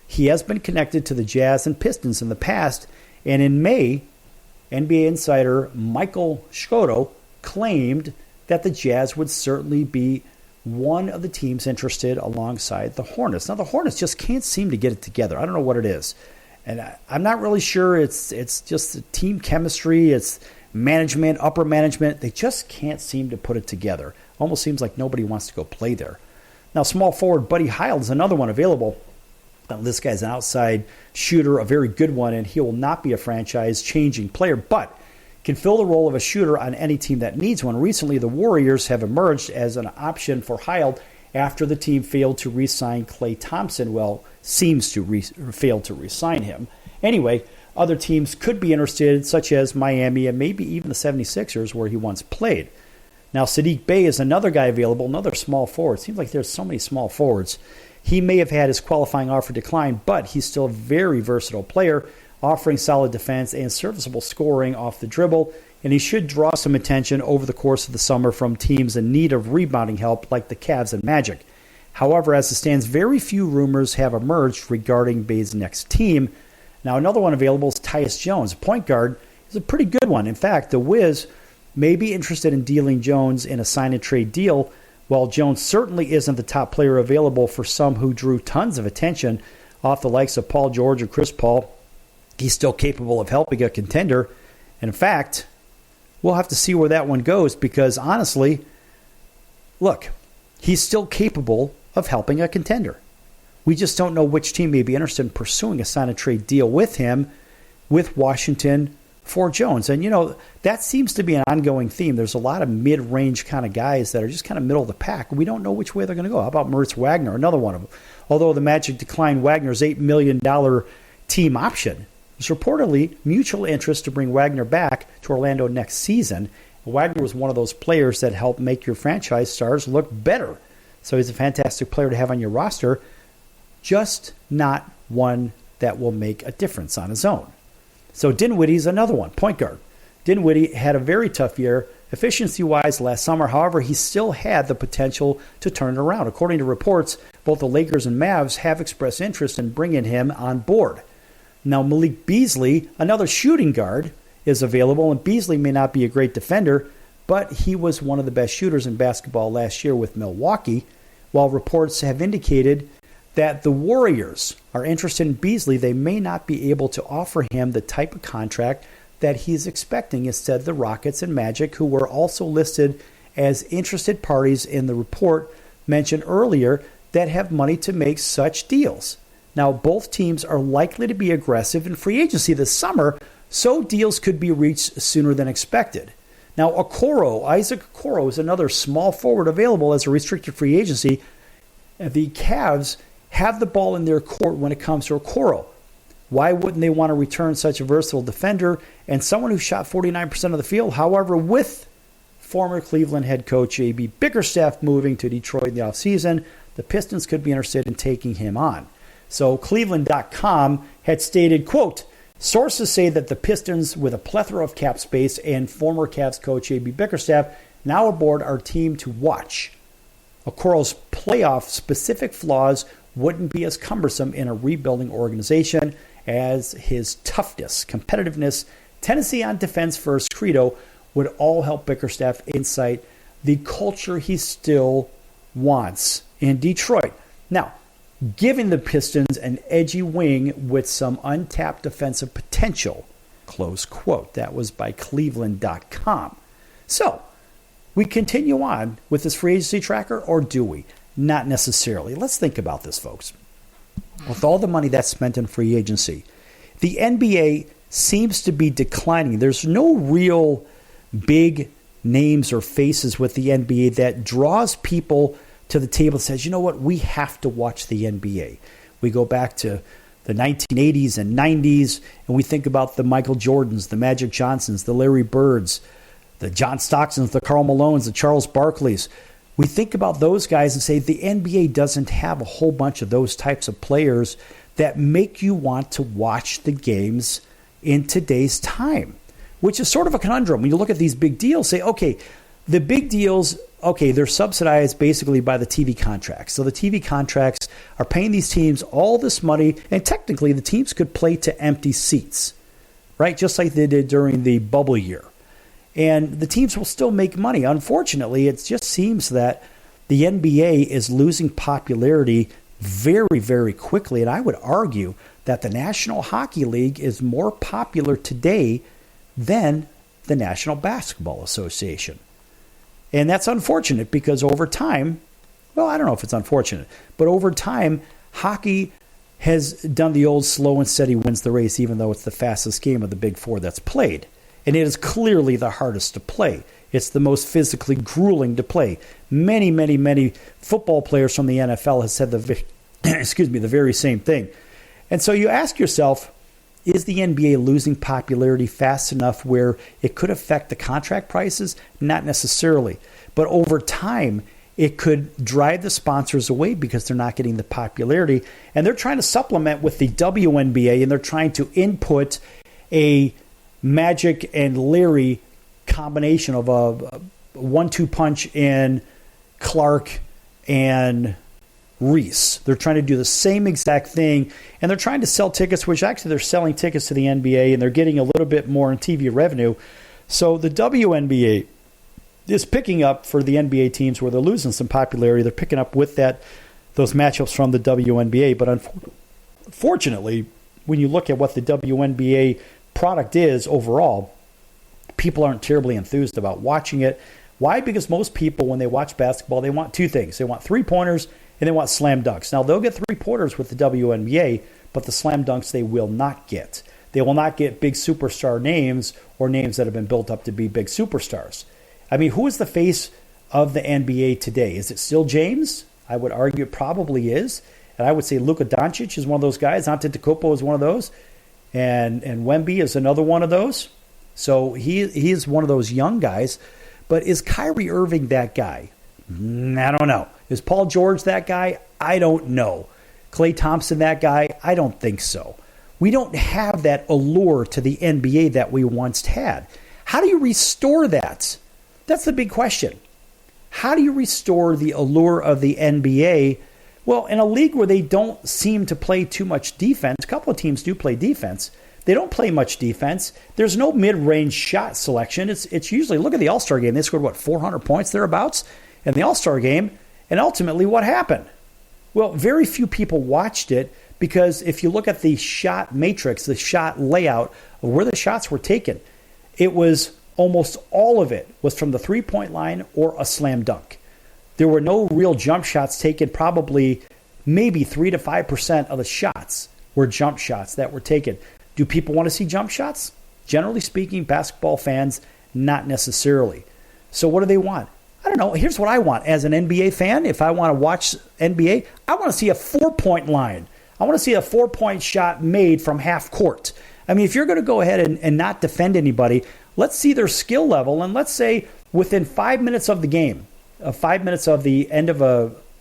he has been connected to the Jazz and Pistons in the past, and in May, NBA insider Michael Scotto claimed that the Jazz would certainly be one of the teams interested alongside the Hornets. Now, the Hornets just can't seem to get it together. I don't know what it is. And I'm not really sure it's just the team chemistry, it's management, upper management. They just can't seem to put it together. Almost seems like nobody wants to go play there. Now, small forward Buddy Hield is another one available. Now, this guy's an outside shooter, a very good one, and he will not be a franchise-changing player, but can fill the role of a shooter on any team that needs one. Recently, the Warriors have emerged as an option for Hield after the team failed to re-sign Klay Thompson. Well, seems to fail to re-sign him. Anyway, other teams could be interested, such as Miami and maybe even the 76ers, where he once played. Now, Sadiq Bey is another guy available, another small forward. Seems like there's so many small forwards. He may have had his qualifying offer decline, but he's still a very versatile player, offering solid defense and serviceable scoring off the dribble, and he should draw some attention over the course of the summer from teams in need of rebounding help like the Cavs and Magic. However, as it stands, very few rumors have emerged regarding Bay's next team. Now, another one available is Tyus Jones. Point guard is a pretty good one. In fact, the Wiz may be interested in dealing Jones in a sign-and-trade deal. While Jones certainly isn't the top player available for some who drew tons of attention off the likes of Paul George or Chris Paul, he's still capable of helping a contender. And in fact, we'll have to see where that one goes because, honestly, look, he's still capable of helping a contender. We just don't know which team may be interested in pursuing a sign-and-trade deal with him, with Washington for Jones. And, you know, that seems to be an ongoing theme. There's a lot of mid-range kind of guys that are just kind of middle of the pack. We don't know which way they're going to go. How about Moritz Wagner, another one of them? Although the Magic declined Wagner's $8 million team option, there's reportedly mutual interest to bring Wagner back to Orlando next season. Wagner was one of those players that helped make your franchise stars look better. So he's a fantastic player to have on your roster, just not one that will make a difference on his own. So Dinwiddie's another one, point guard. Dinwiddie had a very tough year efficiency-wise last summer. However, he still had the potential to turn it around. According to reports, both the Lakers and Mavs have expressed interest in bringing him on board. Now, Malik Beasley, another shooting guard, is available, and Beasley may not be a great defender, but he was one of the best shooters in basketball last year with Milwaukee, while reports have indicated that the Warriors are interested in Beasley. They may not be able to offer him the type of contract that he's expecting. Instead, the Rockets and Magic, who were also listed as interested parties in the report mentioned earlier, that have money to make such deals. Now, both teams are likely to be aggressive in free agency this summer, so deals could be reached sooner than expected. Now, Isaac Okoro is another small forward available as a restricted free agency. The Cavs have the ball in their court when it comes to Okoro. Why wouldn't they want to return such a versatile defender and someone who shot 49% of the field? However, with former Cleveland head coach A.B. Bickerstaff moving to Detroit in the offseason, the Pistons could be interested in taking him on. So Cleveland.com had stated, quote, sources say that the Pistons, with a plethora of cap space and former Cavs coach A.B. Bickerstaff, now aboard our team to watch. Okoro's playoff-specific flaws wouldn't be as cumbersome in a rebuilding organization as his toughness, competitiveness, tendency on defense-first credo would all help Bickerstaff insight the culture he still wants in Detroit. Now, giving the Pistons an edgy wing with some untapped defensive potential, close quote. That was by Cleveland.com. So, we continue on with this free agency tracker, or do we? Not necessarily. Let's think about this, folks. With all the money that's spent in free agency, the NBA seems to be declining. There's no real big names or faces with the NBA that draws people to the table and says, you know what, we have to watch the NBA. We go back to the 1980s and 90s, and we think about the Michael Jordans, the Magic Johnsons, the Larry Birds, the John Stocktons, the Karl Malones, the Charles Barkleys. We think about those guys and say the NBA doesn't have a whole bunch of those types of players that make you want to watch the games in today's time, which is sort of a conundrum. When you look at these big deals, say, okay, the big deals, okay, they're subsidized basically by the TV contracts. So the TV contracts are paying these teams all this money, and technically the teams could play to empty seats, right? Just like they did during the bubble year. And the teams will still make money. Unfortunately, it just seems that the NBA is losing popularity very, very quickly. And I would argue that the National Hockey League is more popular today than the National Basketball Association. And that's unfortunate because over time, well, I don't know if it's unfortunate, but over time, hockey has done the old slow and steady wins the race, even though it's the fastest game of the big four that's played. And it is clearly the hardest to play. It's the most physically grueling to play. Many, many, many football players from the NFL have said the very same thing. And so you ask yourself, is the NBA losing popularity fast enough where it could affect the contract prices? Not necessarily. But over time, it could drive the sponsors away because they're not getting the popularity. And they're trying to supplement with the WNBA, and they're trying to input a Magic and Larry combination of a 1-2 punch in Clark and Reese. They're trying to do the same exact thing, and they're trying to sell tickets, which actually they're selling tickets to the NBA, and they're getting a little bit more in TV revenue. So the WNBA is picking up for the NBA teams where they're losing some popularity. They're picking up with those matchups from the WNBA. But unfortunately, when you look at what the WNBA product is overall, people aren't terribly enthused about watching it. Why? Because most people, when they watch basketball, they want two things. They want three-pointers and they want slam dunks. Now, they'll get three-pointers with the WNBA, but the slam dunks they will not get. They will not get big superstar names or names that have been built up to be big superstars. I mean, who is the face of the NBA today? Is it still James? I would argue it probably is. And I would say Luka Doncic is one of those guys. Antetokounmpo is one of those. And Wemby is another one of those. So he is one of those young guys. But is Kyrie Irving that guy? I don't know. Is Paul George that guy? I don't know. Klay Thompson that guy? I don't think so. We don't have that allure to the NBA that we once had. How do you restore that? That's the big question. How do you restore the allure of the NBA? Well, in a league where they don't seem to play too much defense, a couple of teams do play defense. They don't play much defense. There's no mid-range shot selection. It's usually, look at the All-Star game. They scored, 400 points thereabouts in the All-Star game. And ultimately, what happened? Well, very few people watched it because if you look at the shot matrix, the shot layout of where the shots were taken, it was almost all of it was from the three-point line or a slam dunk. There were no real jump shots taken. Probably maybe 3 to 5% of the shots were jump shots that were taken. Do people want to see jump shots? Generally speaking, basketball fans, not necessarily. So what do they want? I don't know. Here's what I want. As an NBA fan, if I want to watch NBA, I want to see a 4-point line. I want to see a 4-point shot made from half court. I mean, if you're going to go ahead and not defend anybody, let's see their skill level. And let's say within 5 minutes of the game, 5 minutes of the end of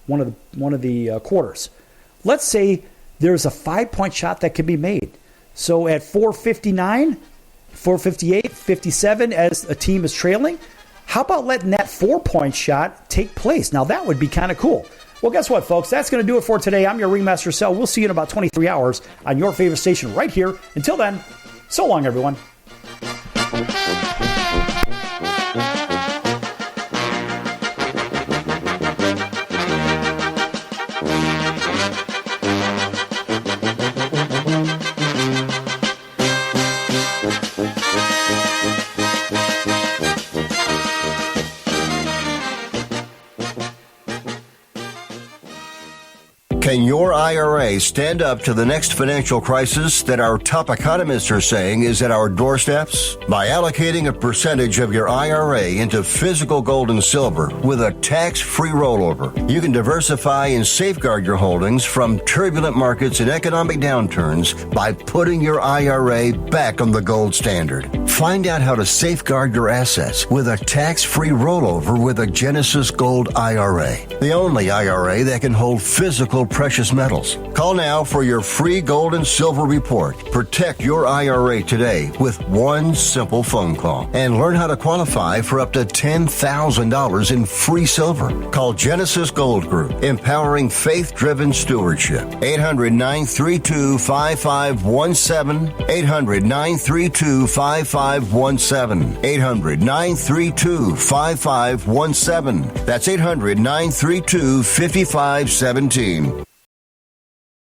one of the quarters, let's say there's a 5-point shot that can be made. So at 4:59, 4:58, 57, as a team is trailing, how about letting that 4-point shot take place? Now, that would be kind of cool. Well, guess what, folks? That's going to do it for today. I'm your Ringmaster Sal. We'll see you in about 23 hours on your favorite station right here. Until then, so long, everyone. Can your IRA stand up to the next financial crisis that our top economists are saying is at our doorsteps? By allocating a percentage of your IRA into physical gold and silver with a tax-free rollover, you can diversify and safeguard your holdings from turbulent markets and economic downturns by putting your IRA back on the gold standard. Find out how to safeguard your assets with a tax-free rollover with a Genesis Gold IRA, the only IRA that can hold physical precious metals. Call now for your free gold and silver report. Protect your IRA today with one simple phone call and learn how to qualify for up to $10,000 in free silver. Call Genesis Gold Group, empowering faith-driven stewardship. 800-932-5517. 800-932-5517. 800-932-5517. That's 800-932-5517.